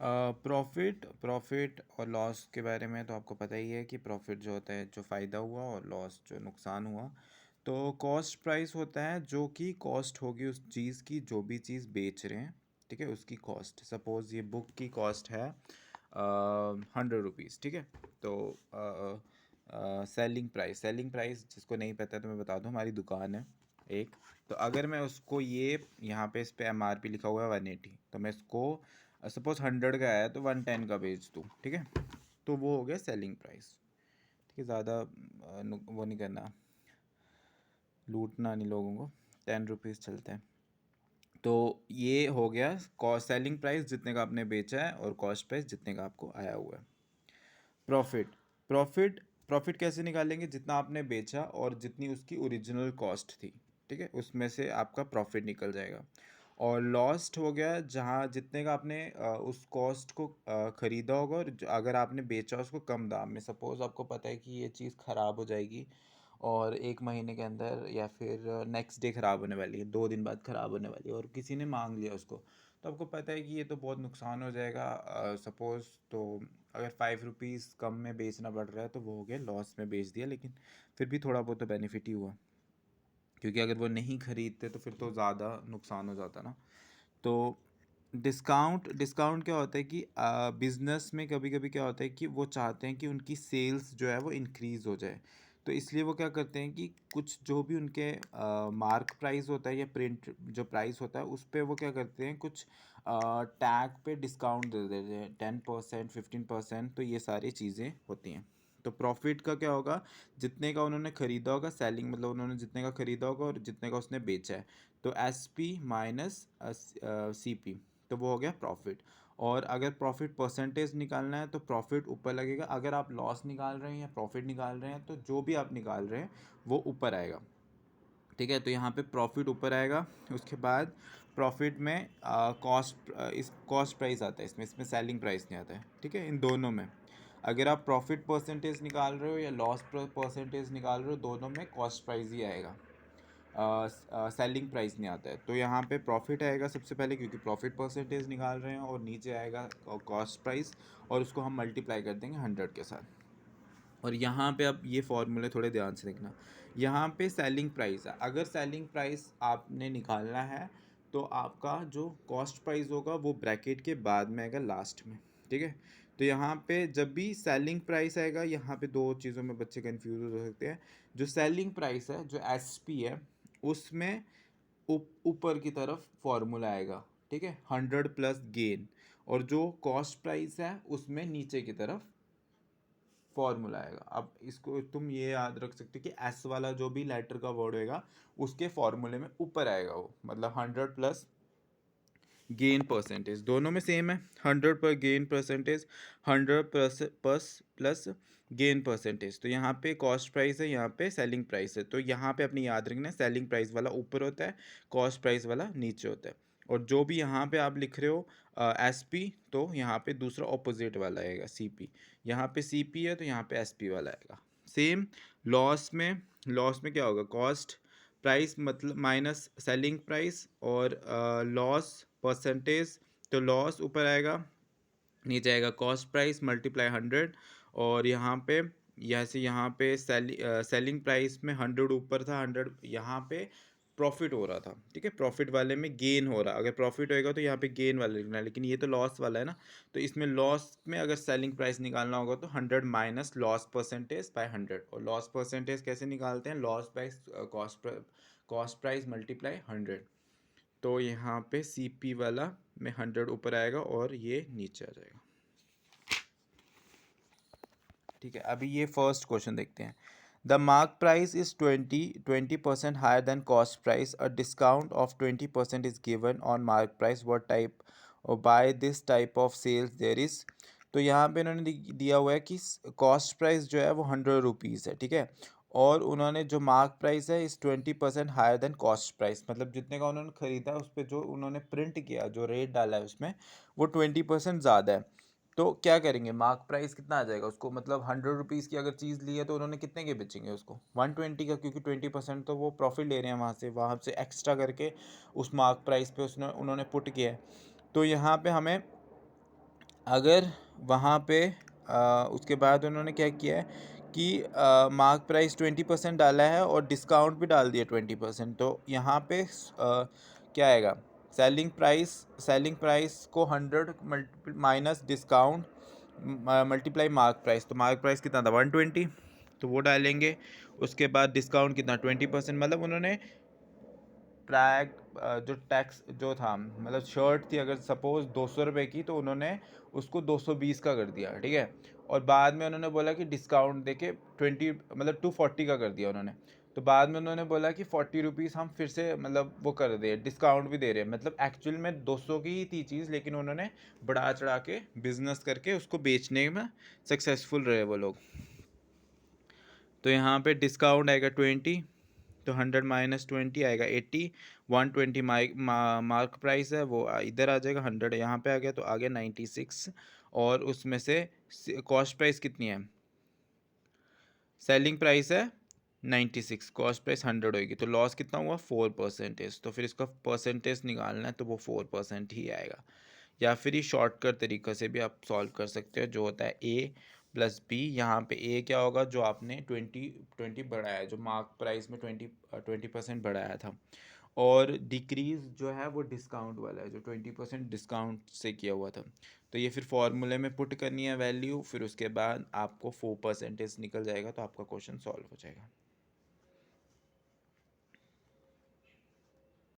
Profit profit और loss के बारे में तो आपको पता ही है कि प्रॉफिट जो होता है जो फ़ायदा हुआ और लॉस जो नुकसान हुआ। तो कॉस्ट प्राइस होता है जो कि कॉस्ट होगी उस चीज़ की जो भी चीज़ बेच रहे हैं, ठीक है, उसकी कॉस्ट। सपोज़ ये बुक की कॉस्ट है 100 रुपीज़, ठीक है। तो सेलिंग प्राइस जिसको नहीं पता है तो मैं बता दूं, हमारी दुकान है एक। तो अगर मैं उसको ये यहाँ पे इस पे MRP लिखा हुआ है 180, तो मैं इसको सपोज 100 का है तो 110 का बेच दूँ, ठीक है। तो वो हो गया सेलिंग प्राइस, ठीक है। ज़्यादा वो नहीं करना, लूटना नहीं लोगों को, 10 रुपीज़ चलते हैं। तो ये हो गया कॉस्ट, सेलिंग प्राइस जितने का आपने बेचा है और कॉस्ट प्राइस जितने का आपको आया हुआ है। प्रॉफिट प्रॉफिट प्रॉफिट कैसे निकालेंगे? जितना आपने बेचा और जितनी उसकी ओरिजिनल कॉस्ट थी, ठीक है, उसमें से आपका प्रॉफिट निकल जाएगा। और लॉस्ट हो गया जहाँ जितने का आपने उस कॉस्ट को ख़रीदा होगा और अगर आपने बेचा उसको कम दाम में। सपोज़ आपको पता है कि ये चीज़ ख़राब हो जाएगी और 1 महीने के अंदर या फिर नेक्स्ट डे ख़राब होने वाली है, 2 दिन बाद ख़राब होने वाली है, और किसी ने मांग लिया उसको, तो आपको पता है कि ये तो बहुत नुकसान हो जाएगा। सपोज़ तो अगर 5 रुपीज़ कम में बेचना पड़ रहा है तो वो हो गया लॉस में बेच दिया, लेकिन फिर भी थोड़ा बहुत तो बेनिफिट ही हुआ, क्योंकि अगर वो नहीं खरीदते तो फिर तो ज़्यादा नुकसान हो जाता ना। तो डिस्काउंट डिस्काउंट क्या होता है कि बिज़नेस में कभी कभी क्या होता है कि वो चाहते हैं कि उनकी सेल्स जो है वो इंक्रीज़ हो जाए। तो इसलिए वो क्या करते हैं कि कुछ जो भी उनके मार्क प्राइस होता है या प्रिंट जो प्राइस होता है उस पे वो क्या करते हैं, कुछ टैग पे डिस्काउंट दे देते हैं, 10%, 15%। तो ये सारी चीज़ें होती हैं। तो प्रॉफिट का क्या होगा? जितने का उन्होंने ख़रीदा होगा, सेलिंग मतलब उन्होंने जितने का ख़रीदा होगा और जितने का उसने बेचा है, तो SP माइनस CP, तो वो हो गया प्रॉफिट। और अगर प्रॉफिट परसेंटेज निकालना है तो प्रॉफिट ऊपर लगेगा। अगर आप लॉस निकाल रहे हैं या प्रॉफिट निकाल रहे हैं तो जो भी आप निकाल रहे हैं वो ऊपर आएगा, ठीक है। तो यहाँ पे प्रॉफिट ऊपर आएगा। उसके बाद प्रॉफिट में कॉस्ट, इस कॉस्ट प्राइस आता है इसमें इसमें सेलिंग प्राइस नहीं आता है, ठीक है। इन दोनों में अगर आप प्रॉफिट परसेंटेज निकाल रहे हो या लॉस परसेंटेज निकाल रहे हो, दोनों में कॉस्ट प्राइस ही आएगा, सेलिंग प्राइस नहीं आता है। तो यहाँ पे प्रॉफिट आएगा सबसे पहले, क्योंकि प्रॉफिट परसेंटेज निकाल रहे हैं, और नीचे आएगा कॉस्ट प्राइस, और उसको हम मल्टीप्लाई कर देंगे 100 के साथ। और यहाँ पे अब ये फॉर्मूले थोड़े ध्यान से देखना। यहाँ पे सेलिंग प्राइस है, अगर सेलिंग प्राइस आपने निकालना है तो आपका जो कॉस्ट प्राइस होगा वो ब्रैकेट के बाद में आएगा लास्ट में, ठीक है। तो यहाँ पे जब भी सेलिंग प्राइस आएगा, यहाँ पे दो चीज़ों में बच्चे कंफ्यूज हो सकते हैं। जो सेलिंग प्राइस है, जो SP है, उसमें ऊपर की तरफ फॉर्मूला आएगा, ठीक है, 100 प्लस गेन। और जो कॉस्ट प्राइस है उसमें नीचे की तरफ फॉर्मूला आएगा। अब इसको तुम ये याद रख सकते हो कि S वाला जो भी लेटर का वर्ड होएगा उसके फॉर्मूले में ऊपर आएगा वो, मतलब 100 प्लस गेन परसेंटेज, दोनों में सेम है। 100 पर gain percentage, 100 plus gain percentage. तो यहाँ पे कॉस्ट प्राइस है, यहाँ पे सेलिंग प्राइस है। तो यहाँ पे अपनी याद रखना है, सेलिंग प्राइस वाला ऊपर होता है, कॉस्ट प्राइस वाला नीचे होता है। और जो भी यहाँ पे आप लिख रहे हो SP, तो यहाँ पे दूसरा ऑपोजिट वाला आएगा CP। यहाँ पे CP है तो यहाँ पे SP वाला आएगा। सेम लॉस में क्या होगा? कॉस्ट प्राइस मतलब माइनस सेलिंग प्राइस, और लॉस परसेंटेज, तो लॉस ऊपर आएगा, नीचे आएगा कॉस्ट प्राइस मल्टीप्लाई 100। और यहाँ पे यहाँ पे सेलिंग प्राइस में 100 ऊपर था, 100 यहाँ पे प्रॉफिट हो रहा था, ठीक है। प्रॉफिट वाले में गेन हो रहा, अगर प्रॉफिट होएगा तो यहाँ पे गेन वाला लिखना है, लेकिन ये तो लॉस वाला है ना। तो इसमें लॉस में अगर सेलिंग प्राइस निकालना होगा तो 100 माइनस लॉस परसेंटेज बाय 100। और लॉस परसेंटेज कैसे निकालते हैं? Loss by cost price multiply 100। तो यहाँ पे CP वाला में 100 ऊपर आएगा और ये नीचे आ जाएगा, ठीक है। अभी ये फर्स्ट क्वेश्चन देखते हैं। The mark price is 20% higher than cost price, a discount of 20% is given on mark price, what type or by this type of sales there is. तो यहाँ पे इन्होंने दिया हुआ है कि कॉस्ट प्राइस जो है वो 100 रुपीज़ है, ठीक है। और उन्होंने जो मार्क प्राइस है इस 20% हायर देन कॉस्ट प्राइस, मतलब जितने का उन्होंने ख़रीदा उस पर जो उन्होंने प्रिंट किया, जो रेट डाला है उसमें, वो 20% ज़्यादा है। तो क्या करेंगे? मार्क प्राइस कितना आ जाएगा उसको, मतलब 100 रुपीज़ की अगर चीज़ ली है तो उन्होंने कितने के बेचेंगे उसको? 120 का, क्योंकि 20% तो वो प्रॉफिट ले रहे हैं वहाँ से एक्स्ट्रा करके उस मार्क प्राइस पे उसने उन्होंने पुट किया है। तो यहाँ पे हमें अगर वहाँ पे उसके बाद उन्होंने क्या किया है कि मार्क प्राइस 20% डाला है और डिस्काउंट भी डाल दिया 20%, तो यहाँ पे क्या आएगा, सेलिंग प्राइस को 100 minus discount multiply mark price, तो मार्क प्राइस कितना था 120, तो वो डालेंगे। उसके बाद डिस्काउंट कितना 20%, मतलब उन्होंने ट्रैक जो टैक्स जो था, मतलब शर्ट थी अगर सपोज 200 रुपये की, तो उन्होंने उसको 220 का कर दिया, ठीक है। और बाद में उन्होंने बोला कि डिस्काउंट देके 20 मतलब 240 का कर दिया उन्होंने। तो बाद में उन्होंने बोला कि 40 रुपीज़ हम फिर से मतलब वो कर दे, डिस्काउंट भी दे रहे हैं, मतलब एक्चुअल में 200 की ही थी चीज़, लेकिन उन्होंने बढ़ा चढ़ा के बिजनेस करके उसको बेचने में सक्सेसफुल रहे वो लोग। तो यहाँ पे डिस्काउंट आएगा 20, तो 100 - 20 आएगा 80, 120 मार्क प्राइस है वो इधर आ जाएगा, 100 यहाँ पे आ गया, तो आ गया 96। और उसमें से कॉस्ट प्राइस कितनी है, सेलिंग प्राइस है 96, कॉस्ट प्राइस 100 होगी, तो लॉस कितना हुआ 4%। तो फिर इसका परसेंटेज निकालना है, तो वो 4% ही आएगा। या फिर ये शॉर्टकट तरीक़े से भी आप सॉल्व कर सकते हो, जो होता है A+B। यहाँ पे A क्या होगा, जो आपने 20 बढ़ाया है, जो मार्क प्राइस में 20% बढ़ाया था, और डिक्रीज़ जो है वो डिस्काउंट वाला है, जो 20% डिस्काउंट से किया हुआ था। तो ये फिर फॉर्मूले में पुट करनी है वैल्यू, फिर उसके बाद आपको 4% निकल जाएगा, तो आपका क्वेश्चन सॉल्व हो जाएगा।